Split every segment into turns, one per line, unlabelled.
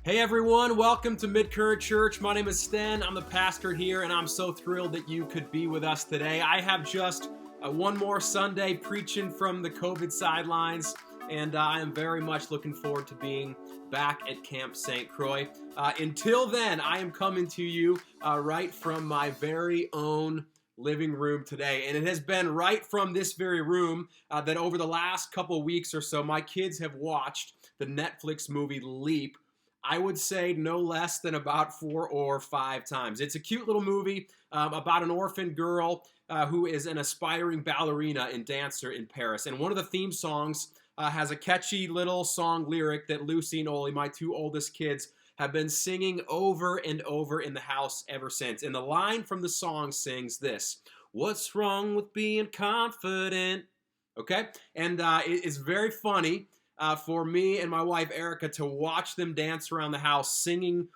Hey everyone, welcome to Midcurrent Church. My name is Sten. I'm the pastor here, and I'm so thrilled that you could be with us today. I have just one more Sunday preaching from the COVID sidelines, and I am very much looking forward to being back at Camp St. Croix. Until then, I am coming to you right from my very own living room today, and it has been right from this very room that over the last couple weeks or so, my kids have watched the Netflix movie Leap. I would say no less than about 4 or 5 times. It's a cute little movie about an orphan girl who is an aspiring ballerina and dancer in Paris. And one of the theme songs has a catchy little song lyric that Lucy and Oli, my 2 oldest kids, have been singing over and over in the house ever since. And the line from the song sings this: "What's wrong with being confident?" Okay? And it is very funny for me and my wife Erica to watch them dance around the house singing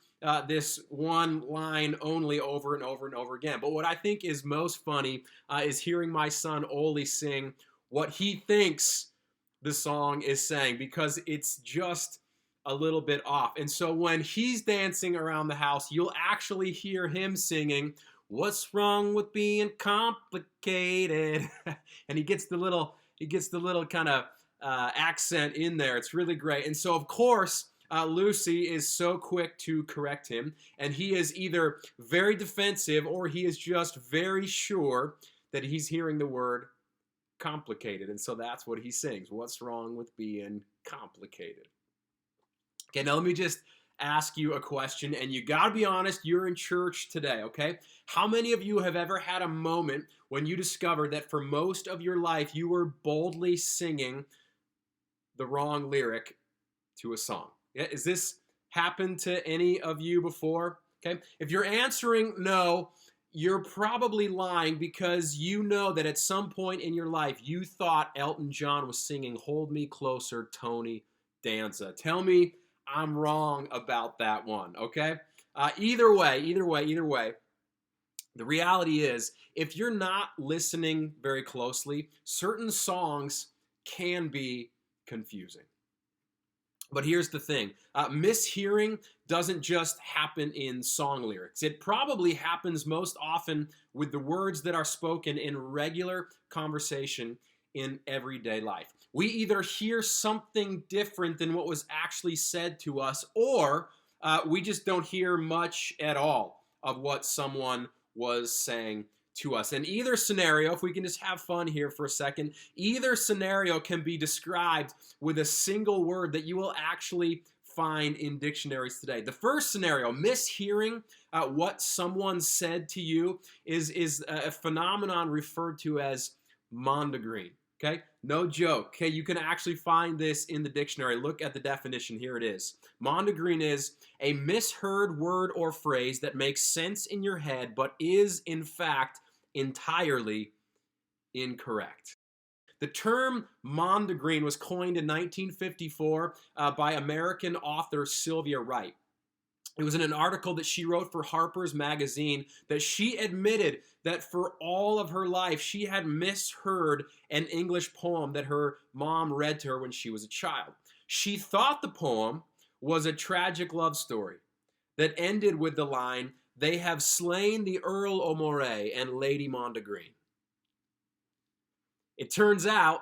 this one line only over and over and over again. But what I think is most funny is hearing my son Oli sing what he thinks the song is saying, because it's just a little bit off. And so when he's dancing around the house, you'll actually hear him singing, "What's wrong with being complicated?" And he gets the little kind of accent in there. It's really great. And so, of course, Lucy is so quick to correct him, and he is either very defensive or he is just very sure that he's hearing the word complicated. And so that's what he sings. What's wrong with being complicated? Okay, now let me just ask you a question, and you gotta be honest, you're in church today, okay? How many of you have ever had a moment when you discovered that for most of your life you were boldly singing the wrong lyric to a song? Yeah, has this happened to any of you before? Okay, if you're answering no, you're probably lying, because you know that at some point in your life you thought Elton John was singing "Hold Me Closer, Tony Danza." Tell me I'm wrong about that one, okay? Either way, the reality is, if you're not listening very closely, certain songs can be confusing. But here's the thing. Mishearing doesn't just happen in song lyrics. It probably happens most often with the words that are spoken in regular conversation in everyday life. We either hear something different than what was actually said to us, or we just don't hear much at all of what someone was saying to us. And either scenario, if we can just have fun here for a second, either scenario can be described with a single word that you will actually find in dictionaries today. The first scenario, mishearing what someone said to you, is a phenomenon referred to as mondegreen. Okay, no joke. Okay, you can actually find this in the dictionary. Look at the definition. Here it is. Mondegreen is a misheard word or phrase that makes sense in your head but is in fact entirely incorrect. The term mondegreen was coined in 1954 by American author Sylvia Wright. It was in an article that she wrote for Harper's Magazine that she admitted that for all of her life she had misheard an English poem that her mom read to her when she was a child. She thought the poem was a tragic love story that ended with the line, "They have slain the Earl o' Moray and Lady Mondegreen." It turns out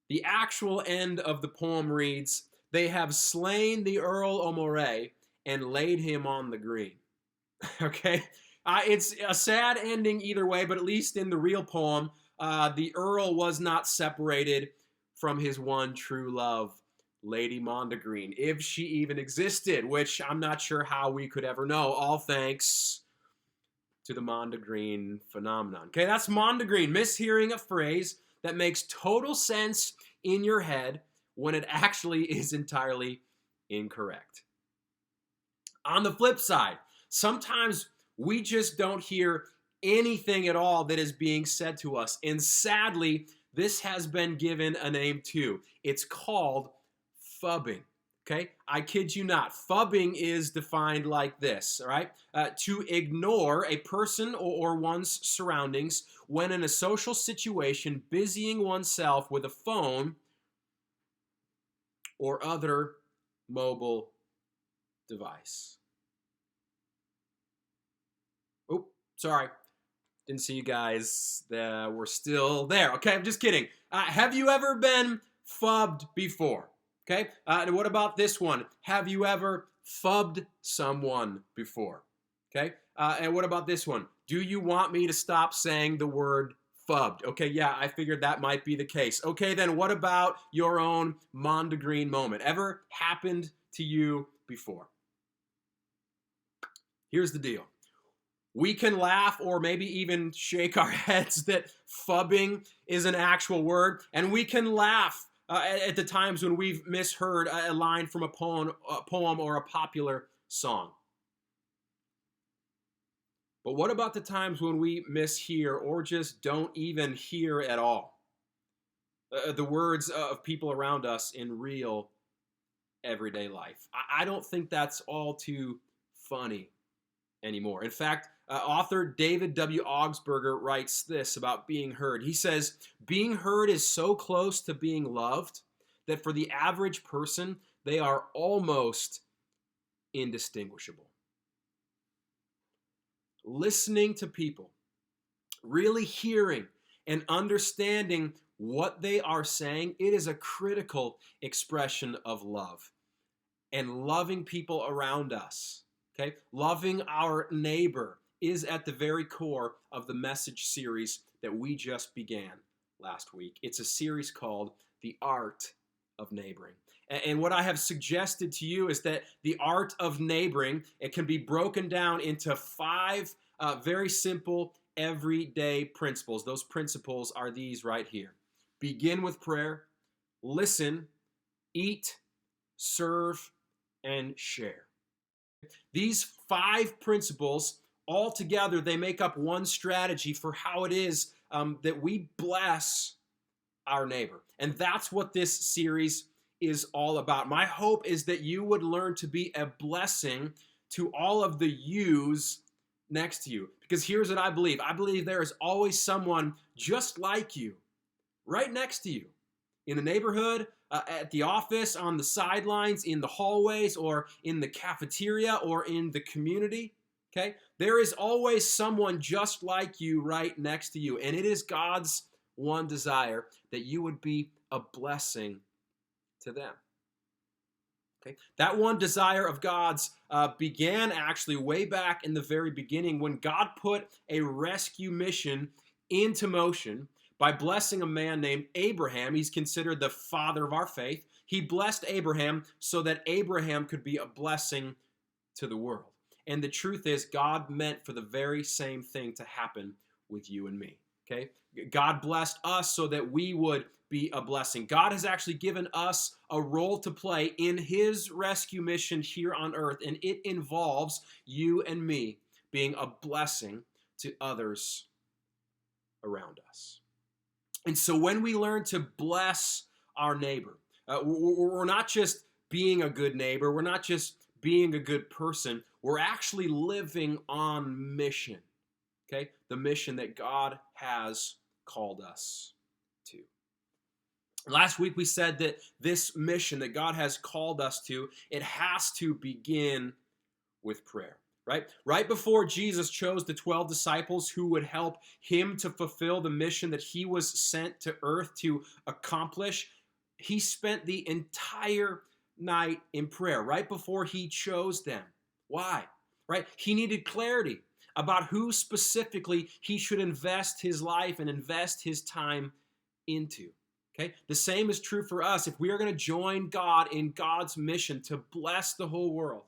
the actual end of the poem reads, "They have slain the Earl o' Moray and laid him on the green." Okay? It's a sad ending either way, but at least in the real poem, the Earl was not separated from his one true love, Lady Mondegreen, if she even existed, which I'm not sure how we could ever know, all thanks to the mondegreen phenomenon. Okay, that's mondegreen, mishearing a phrase that makes total sense in your head when it actually is entirely incorrect. On the flip side, sometimes we just don't hear anything at all that is being said to us. And sadly, this has been given a name too. It's called fubbing. Okay? I kid you not. Fubbing is defined like this, all right? To ignore a person or one's surroundings when in a social situation, busying oneself with a phone or other mobile device. Oh, sorry. Didn't see you guys that were still there. Okay, I'm just kidding. Have you ever been fubbed before? Okay, and what about this one? Have you ever fubbed someone before? Okay, and what about this one? Do you want me to stop saying the word fubbed? Okay, yeah, I figured that might be the case. Okay, then what about your own Mondegreen moment? Ever happened to you before? Here's the deal. We can laugh or maybe even shake our heads that fubbing is an actual word, and we can laugh at the times when we've misheard a line from a poem or a popular song. But what about the times when we mishear or just don't even hear at all the words of people around us in real everyday life? I don't think that's all too funny anymore. In fact, author David W. Augsburger writes this about being heard. He says, being heard is so close to being loved that for the average person, they are almost indistinguishable. Listening to people, really hearing and understanding what they are saying, it is a critical expression of love. And loving people around us, okay? Loving our neighbor is at the very core of the message series that we just began last week. It's a series called The Art of Neighboring. And what I have suggested to you is that the art of neighboring, it can be broken down into 5 very simple, everyday principles. Those principles are these right here. Begin with prayer, listen, eat, serve, and share. These 5 principles, all together, they make up one strategy for how it is that we bless our neighbor. And that's what this series is all about. My hope is that you would learn to be a blessing to all of the yous next to you. Because here's what I believe. I believe there is always someone just like you, right next to you, in the neighborhood, at the office, on the sidelines, in the hallways, or in the cafeteria, or in the community. Okay? There is always someone just like you right next to you. And it is God's one desire that you would be a blessing to them. Okay? That one desire of God's began actually way back in the very beginning when God put a rescue mission into motion by blessing a man named Abraham. He's considered the father of our faith. He blessed Abraham so that Abraham could be a blessing to the world. And the truth is, God meant for the very same thing to happen with you and me. Okay? God blessed us so that we would be a blessing. God has actually given us a role to play in his rescue mission here on earth, and it involves you and me being a blessing to others around us. And so when we learn to bless our neighbor, we're not just being a good neighbor, we're not just being a good person, we're actually living on mission. Okay? The mission that God has called us to. Last week we said that this mission that God has called us to, it has to begin with prayer, right? Right before Jesus chose the 12 disciples who would help him to fulfill the mission that he was sent to earth to accomplish, he spent the entire night in prayer right before he chose them. Why? Right? He needed clarity about who specifically he should invest his life and invest his time into. Okay? The same is true for us. If we are going to join God in God's mission to bless the whole world,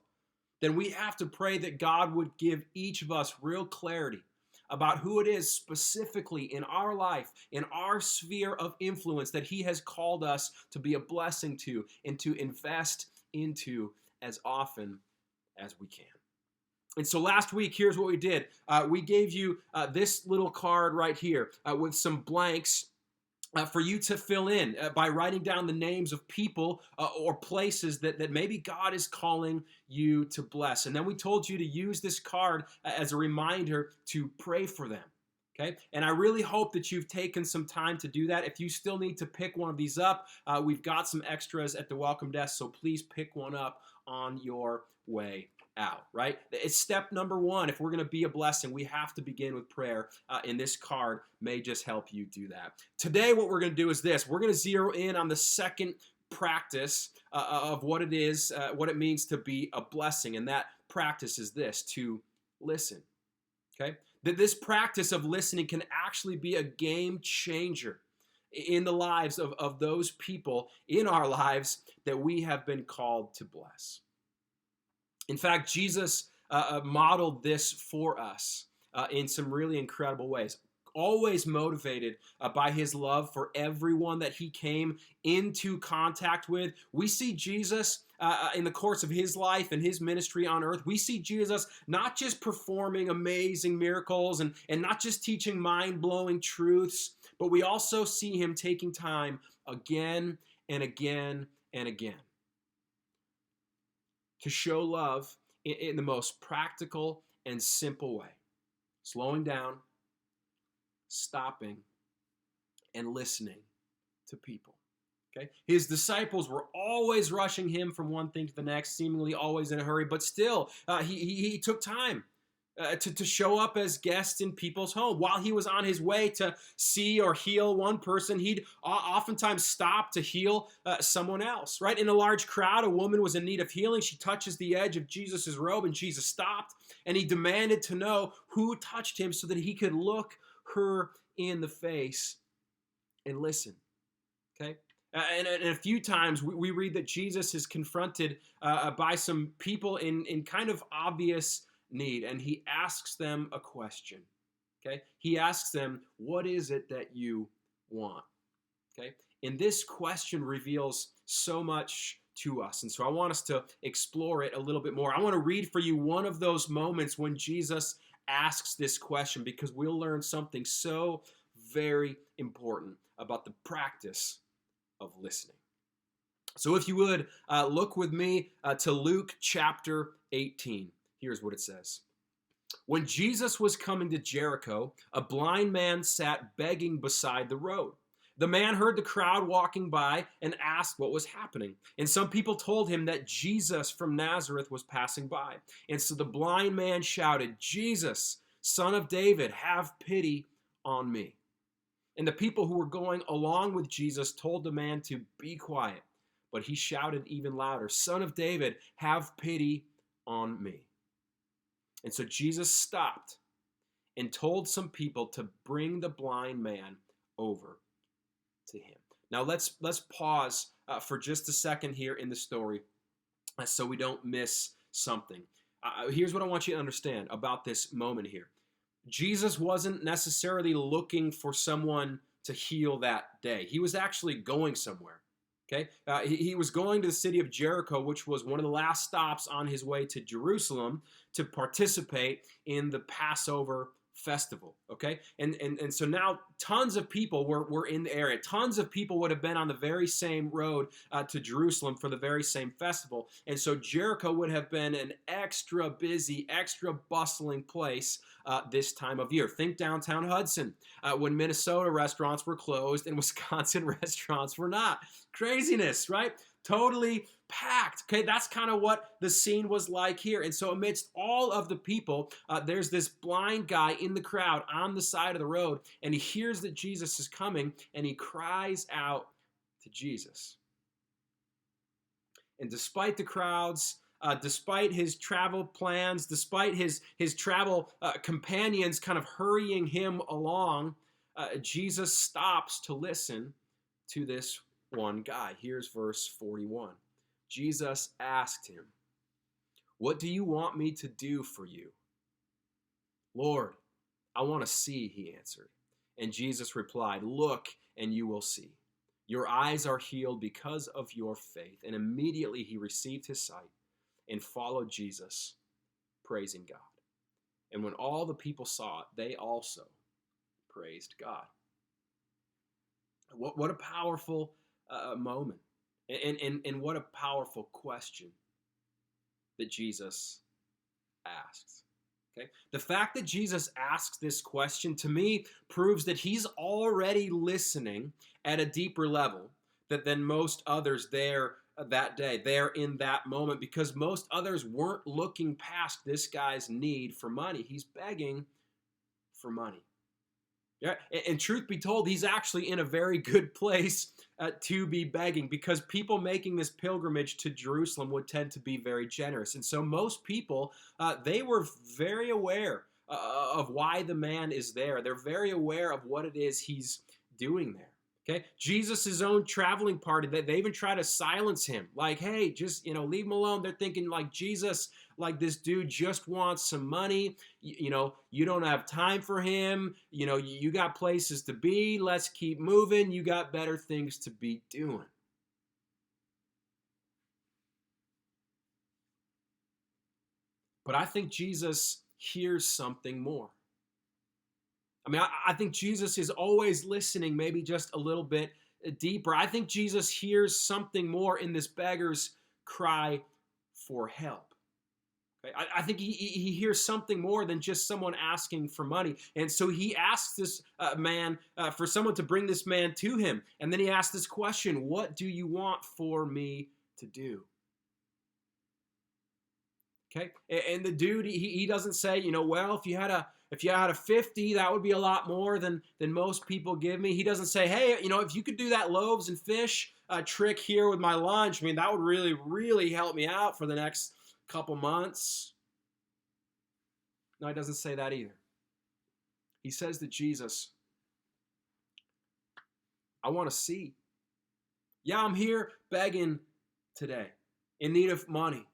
then we have to pray that God would give each of us real clarity about who it is specifically in our life, in our sphere of influence that he has called us to be a blessing to and to invest into as often as we can. And so last week, here's what we did. We gave you this little card right here with some blanks for you to fill in by writing down the names of people or places that maybe God is calling you to bless. And then we told you to use this card as a reminder to pray for them. Okay? And I really hope that you've taken some time to do that. If you still need to pick one of these up, we've got some extras at the welcome desk, so please pick one up on your way out, right? It's step number one. If we're going to be a blessing, we have to begin with prayer, and this card may just help you do that. Today, what we're going to do is this. We're going to zero in on the second practice of what it is, what it means to be a blessing, and that practice is this: to listen. Okay? That this practice of listening can actually be a game changer in the lives of those people in our lives that we have been called to bless. In fact, Jesus modeled this for us in some really incredible ways. Always motivated by his love for everyone that he came into contact with. We see Jesus in the course of his life and his ministry on earth. We see Jesus not just performing amazing miracles and not just teaching mind-blowing truths, but we also see him taking time again and again and again to show love in the most practical and simple way. Slowing down, stopping, and listening to people. Okay? His disciples were always rushing him from one thing to the next, seemingly always in a hurry, but still, he took time to show up as guests in people's home. While he was on his way to see or heal one person, he'd oftentimes stop to heal someone else, right? In a large crowd, a woman was in need of healing. She touches the edge of Jesus' robe, and Jesus stopped, and he demanded to know who touched him so that he could look her in the face and listen. Okay? And a few times we read that Jesus is confronted by some people in kind of obvious need, and he asks them a question. Okay? He asks them, what is it that you want? Okay? And this question reveals so much to us. And so I want us to explore it a little bit more. I want to read for you one of those moments when Jesus asks this question, because we'll learn something so very important about the practice of listening. So if you would, look with me to Luke chapter 18. Here's what it says. When Jesus was coming to Jericho, a blind man sat begging beside the road. The man heard the crowd walking by and asked what was happening. And some people told him that Jesus from Nazareth was passing by. And so the blind man shouted, "Jesus, Son of David, have pity on me." And the people who were going along with Jesus told the man to be quiet. But he shouted even louder, "Son of David, have pity on me." And so Jesus stopped and told some people to bring the blind man over to him. Now let's pause for just a second here in the story so we don't miss something. Here's what I want you to understand about this moment here. Jesus wasn't necessarily looking for someone to heal that day. He was actually going somewhere. Okay, he was going to the city of Jericho, which was one of the last stops on his way to Jerusalem to participate in the Passover festival. Okay, and so now tons of people were in the area. Tons of people would have been on the very same road to Jerusalem for the very same festival. And so Jericho would have been an extra busy, extra bustling place this time of year. Think downtown Hudson when Minnesota restaurants were closed and Wisconsin restaurants were not. Craziness, right? Totally packed. Okay, that's kind of what the scene was like here. And so amidst all of the people, there's this blind guy in the crowd on the side of the road, and he hears that Jesus is coming, and he cries out to Jesus. And despite the crowds, despite his travel plans, despite his travel companions kind of hurrying him along, Jesus stops to listen to this one guy. Here's verse 41. Jesus asked him, "What do you want me to do for you?" "Lord, I want to see," he answered. And Jesus replied, "Look, and you will see. Your eyes are healed because of your faith." And immediately he received his sight and followed Jesus, praising God. And when all the people saw it, they also praised God. What a powerful moment. And what a powerful question that Jesus asks. Okay? The fact that Jesus asks this question, to me, proves that he's already listening at a deeper level than most others there that day, there in that moment, because most others weren't looking past this guy's need for money. He's begging for money. Yeah, and truth be told, he's actually in a very good place to be begging, because people making this pilgrimage to Jerusalem would tend to be very generous. And so most people, they were very aware of why the man is there. They're very aware of what it is he's doing there. Okay, Jesus' own traveling party, they even try to silence him. Like, hey, just, leave him alone. They're thinking like, Jesus, like, this dude just wants some money. You don't have time for him. You got places to be. Let's keep moving. You got better things to be doing. But I think Jesus hears something more. I mean, I think Jesus is always listening, maybe just a little bit deeper. I think Jesus hears something more in this beggar's cry for help. Okay? I think he hears something more than just someone asking for money. And so he asks this man for someone to bring this man to him. And then he asks this question: what do you want for me to do? Okay, and the dude, he doesn't say, well, if you had a 50, that would be a lot more than most people give me. He doesn't say, hey, if you could do that loaves and fish trick here with my lunch, I mean, that would really, really help me out for the next couple months. No, he doesn't say that either. He says to Jesus, I want to see. Yeah, I'm here begging today, in need of money.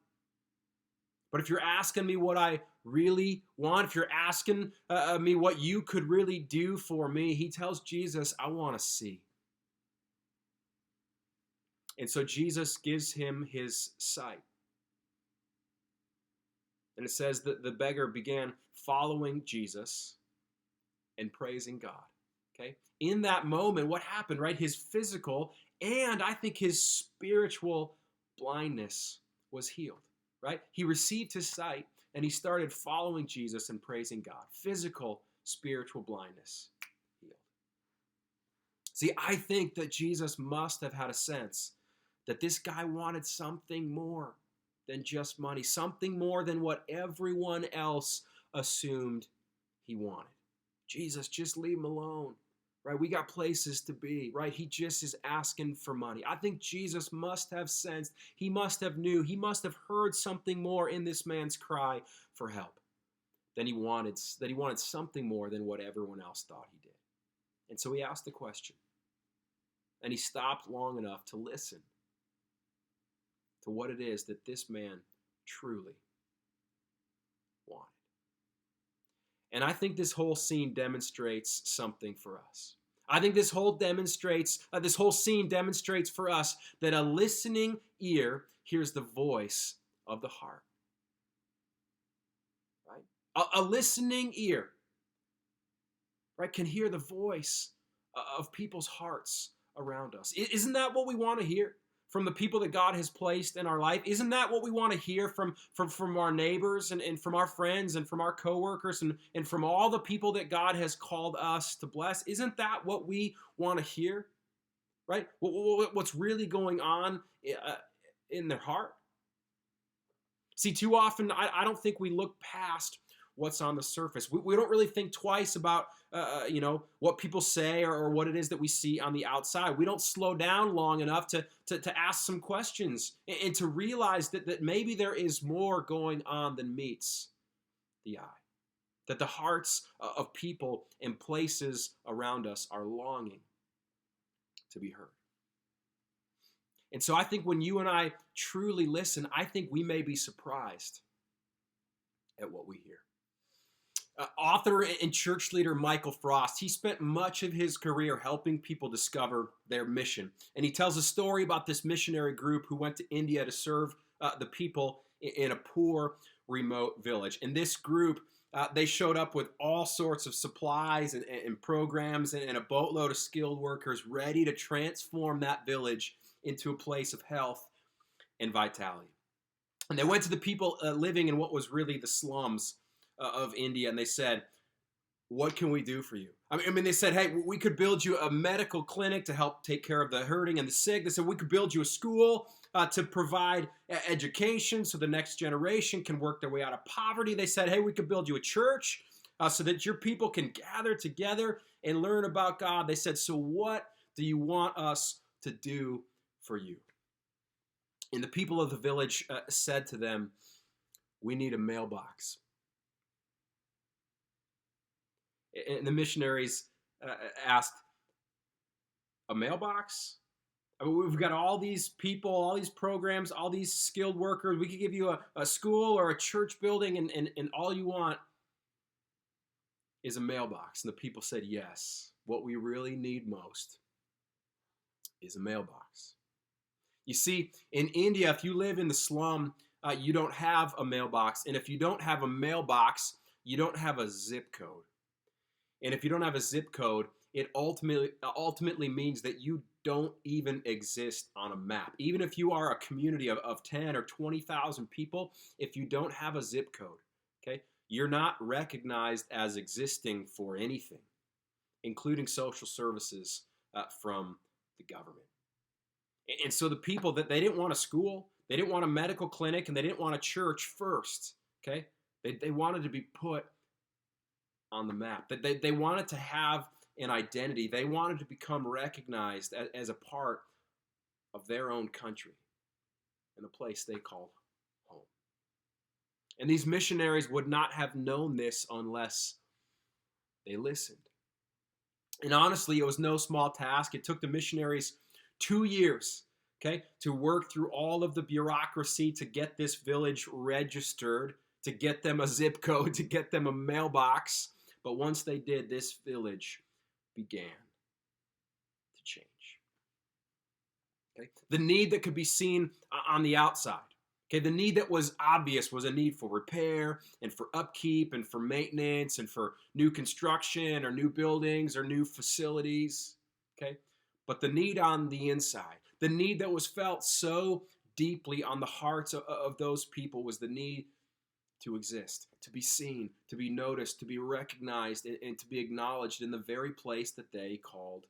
But if you're asking me what I really want, if you're asking me what you could really do for me, he tells Jesus, I want to see. And so Jesus gives him his sight. And it says that the beggar began following Jesus and praising God. Okay? In that moment, what happened, right? His physical and I think his spiritual blindness was healed. Right? He received his sight and he started following Jesus and praising God. Physical, spiritual blindness healed. See, I think that Jesus must have had a sense that this guy wanted something more than just money, something more than what everyone else assumed he wanted. Jesus, just leave him alone. Right? We got places to be, right? He just is asking for money. I think Jesus must have sensed, he must have knew, he must have heard something more in this man's cry for help than he wanted, that he wanted something more than what everyone else thought he did. And so he asked the question, and he stopped long enough to listen to what it is that this man truly wanted. And I think this whole scene demonstrates something for us. I think this whole scene demonstrates for us that a listening ear hears the voice of the heart. Right? A listening ear, right, can hear the voice of people's hearts around us. Isn't that what we want to hear from the people that God has placed in our life? Isn't that what we want to hear from our neighbors and from our friends and from our coworkers and from all the people that God has called us to bless? Isn't that what we want to hear? Right? What's really going on in their heart? See, too often, I don't think we look past what's on the surface. We don't really think twice about, what people say or what it is that we see on the outside. We don't slow down long enough to ask some questions and to realize that maybe there is more going on than meets the eye. That the hearts of people and places around us are longing to be heard. And so I think when you and I truly listen, I think we may be surprised at what we hear. Author and church leader Michael Frost, he spent much of his career helping people discover their mission. And he tells a story about this missionary group who went to India to serve the people in a poor, remote village. And this group, they showed up with all sorts of supplies and programs and a boatload of skilled workers ready to transform that village into a place of health and vitality. And they went to the people living in what was really the slums of India, and they said, what can we do for you? I mean, they said, hey, we could build you a medical clinic to help take care of the hurting and the sick. They said we could build you a school to provide education so the next generation can work their way out of poverty. They said, hey, we could build you a church so that your people can gather together and learn about God. They said, so what do you want us to do for you? And the people of the village said to them, we need a mailbox. And the missionaries asked, a mailbox? I mean, we've got all these people, all these programs, all these skilled workers. We could give you a school or a church building, and all you want is a mailbox. And the people said, yes, what we really need most is a mailbox. You see, in India, if you live in the slum, you don't have a mailbox. And if you don't have a mailbox, you don't have a zip code. And if you don't have a zip code, it ultimately means that you don't even exist on a map. Even if you are a community of 10 or 20,000 people, if you don't have a zip code, okay, you're not recognized as existing for anything, including social services from the government. And so the people, that they didn't want a school, they didn't want a medical clinic, and they didn't want a church first, okay? They wanted to be put on the map. That they wanted to have an identity. They wanted to become recognized as a part of their own country and a place they called home. And these missionaries would not have known this unless they listened. And honestly, it was no small task. It took the missionaries 2 years, okay, to work through all of the bureaucracy to get this village registered, to get them a zip code, to get them a mailbox. But once they did, this village began to change. Okay? The need that could be seen on the outside, okay, the need that was obvious was a need for repair and for upkeep and for maintenance and for new construction or new buildings or new facilities, okay? But the need on the inside, the need that was felt so deeply on the hearts of those people was the need to exist, to be seen, to be noticed, to be recognized, and to be acknowledged in the very place that they called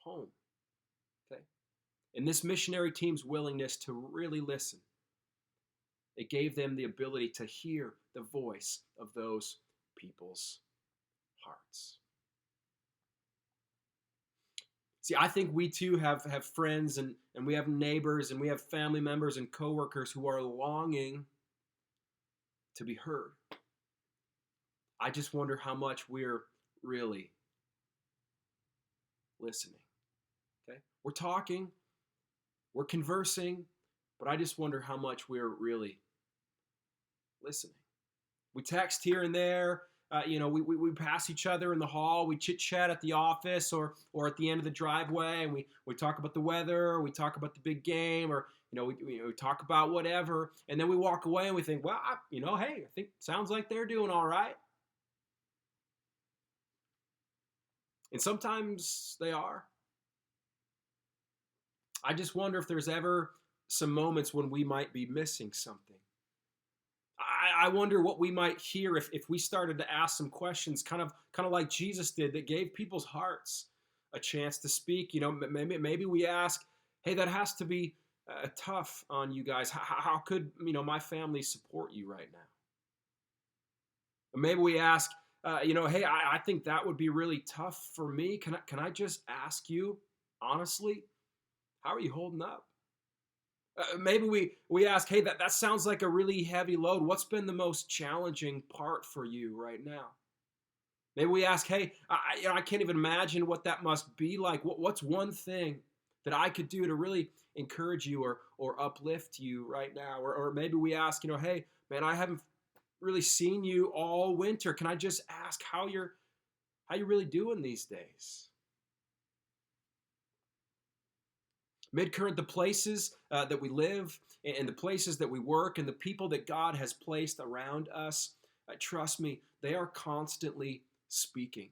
home. Okay? And this missionary team's willingness to really listen, it gave them the ability to hear the voice of those people's hearts. See, I think we too have friends and we have neighbors and we have family members and coworkers who are longing to be heard. I just wonder how much we're really listening. Okay? We're talking, we're conversing, but I just wonder how much we're really listening. We text here and there. We pass each other in the hall. We chit chat at the office or at the end of the driveway, and we talk about the weather. Or we talk about the big game, or we talk about whatever, and then we walk away and we think, well, hey, I think sounds like they're doing all right. And sometimes they are. I just wonder if there's ever some moments when we might be missing something. I wonder what we might hear if we started to ask some questions, kind of like Jesus did, that gave people's hearts a chance to speak. Maybe we ask, hey, that has to be tough on you guys. How could my family support you right now? Or maybe we ask, hey, I think that would be really tough for me. Can I just ask you honestly, how are you holding up? Maybe we ask, hey, that sounds like a really heavy load. What's been the most challenging part for you right now? Maybe we ask, hey, I can't even imagine what that must be like. What's one thing that I could do to really encourage you or uplift you right now? Or maybe we ask, hey, man, I haven't really seen you all winter. Can I just ask how you're really doing these days? Midcurrent, the places that we live and the places that we work and the people that God has placed around us, trust me, they are constantly speaking.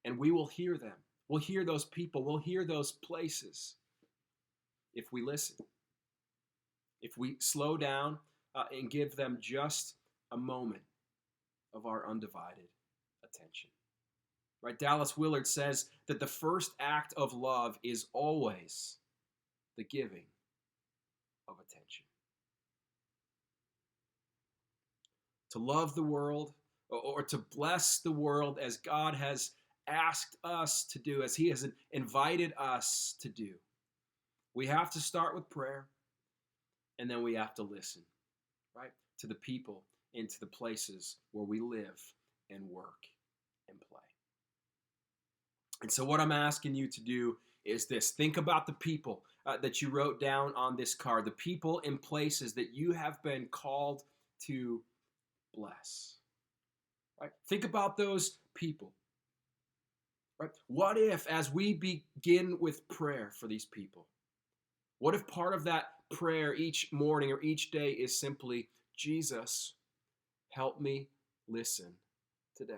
And we will hear them. We'll hear those people. We'll hear those places if we listen. If we slow down and give them just a moment of our undivided attention. Right? Dallas Willard says that the first act of love is always the giving of attention. To love the world, or to bless the world as God has asked us to do, as he has invited us to do, we have to start with prayer, and then we have to listen, right, to the people and to the places where we live and work and play. And so what I'm asking you to do is this. Think about the people that you wrote down on this card, the people and places that you have been called to bless. Right? Think about those people. Right? What if, as we begin with prayer for these people, what if part of that prayer each morning or each day is simply, Jesus, help me listen today?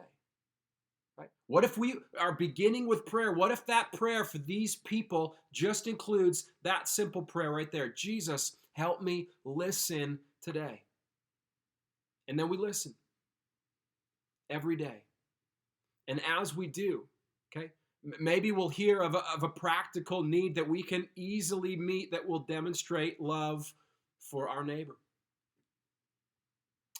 Right? What if we are beginning with prayer? What if that prayer for these people just includes that simple prayer right there? Jesus, help me listen today. And then we listen every day. And as we do, okay, maybe we'll hear of a practical need that we can easily meet that will demonstrate love for our neighbor.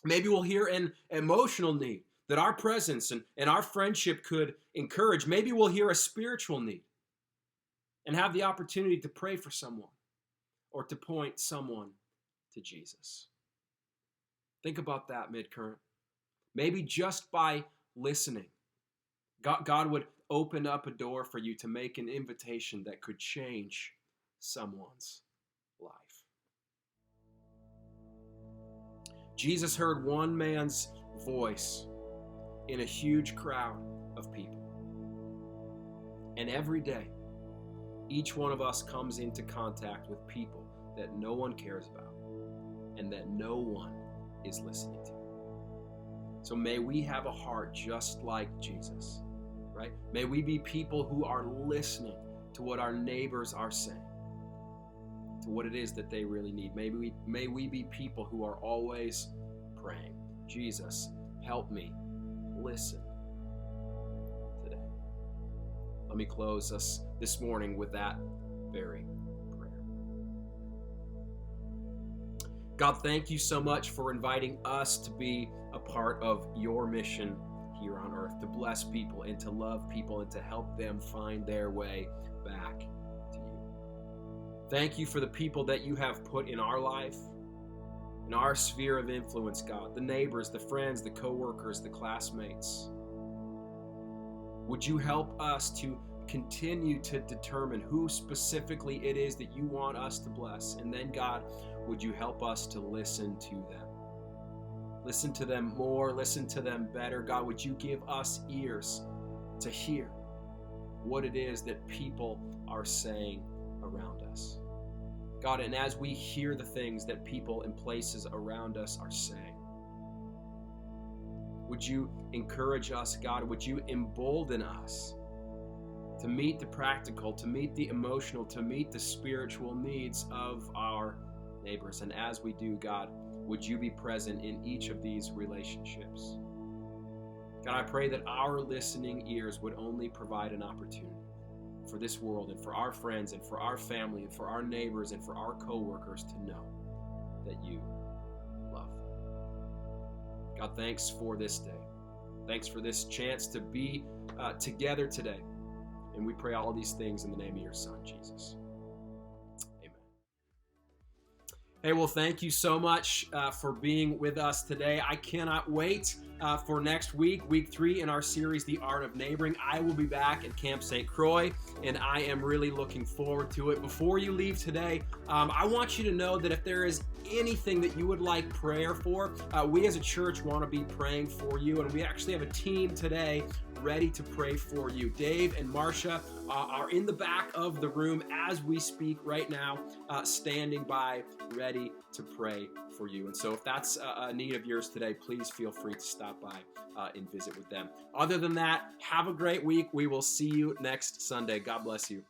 Maybe we'll hear an emotional need that our presence and our friendship could encourage. Maybe we'll hear a spiritual need and have the opportunity to pray for someone or to point someone to Jesus. Think about that, Midcurrent. Maybe just by listening, God would open up a door for you to make an invitation that could change someone's life. Jesus heard one man's voice in a huge crowd of people. And every day, each one of us comes into contact with people that no one cares about and that no one is listening to. So may we have a heart just like Jesus, right? May we be people who are listening to what our neighbors are saying, to what it is that they really need. May we be people who are always praying, Jesus, help me listen today. Let me close us this morning with that very prayer. God, thank you so much for inviting us to be a part of your mission here on earth, to bless people and to love people and to help them find their way back to you. Thank you for the people that you have put in our life, in our sphere of influence, God, the neighbors, the friends, the co-workers, the classmates. Would you help us to continue to determine who specifically it is that you want us to bless? And then, God, would you help us to listen to them? Listen to them more, listen to them better. God, would you give us ears to hear what it is that people are saying around us? God, and as we hear the things that people and places around us are saying, would you encourage us, God? Would you embolden us to meet the practical, to meet the emotional, to meet the spiritual needs of our neighbors? And as we do, God, would you be present in each of these relationships? God, I pray that our listening ears would only provide an opportunity for this world and for our friends and for our family and for our neighbors and for our co-workers to know that you love them. God, thanks for this day. Thanks for this chance to be together today. And we pray all these things in the name of your Son, Jesus. Amen. Hey, well, thank you so much for being with us today. I cannot wait for next week, week 3 in our series, The Art of Neighboring. I will be back at Camp St. Croix, and I am really looking forward to it. Before you leave today, I want you to know that if there is anything that you would like prayer for, we as a church want to be praying for you, and we actually have a team today ready to pray for you. Dave and Marcia are in the back of the room as we speak right now, standing by, ready to pray for you. And so if that's a need of yours today, please feel free to stop by and visit with them. Other than that, have a great week. We will see you next Sunday. God bless you.